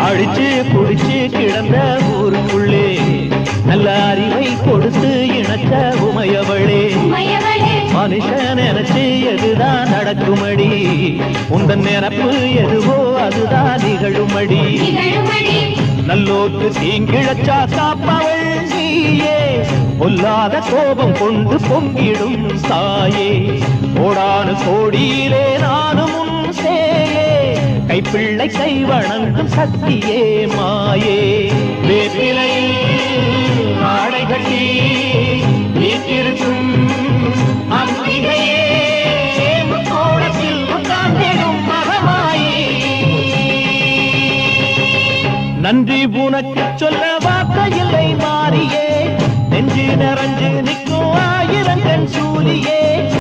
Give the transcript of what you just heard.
அடிச்சு குடிச்சு கிடந்த ஊருக்குள்ளே நல்ல அறிவை கொடுத்து இணைச்ச உமையவளே மனுஷன் நினைச்சு எதுதான் நடக்குமடி உந்தன் நினைப்பு எதுவோ அதுதான் நிகழுமடி நல்லோக்கு தீங்கிழச்சா காப்பவள் நீயே பொல்லாத கோபம் கொண்டு பொங்கிடும் தாயே கோடானு கோடியிலே நானும் உன் சேயே கைப்பிள்ளை கை வணங்கும் சக்தியே மாயே வேப்பிலையில் ஆடை கட்டி வீட்டிருக்கும் அம்பிகையே கோடத்தில் உட்கார்ந்திடும் மகமாயே நன்றி உனக்கு சொல்ல வார்த்தையில்லை மாறியே நெஞ்சு நிறைஞ்சு நிற்கும் ஆயிரங்கன் சூலியே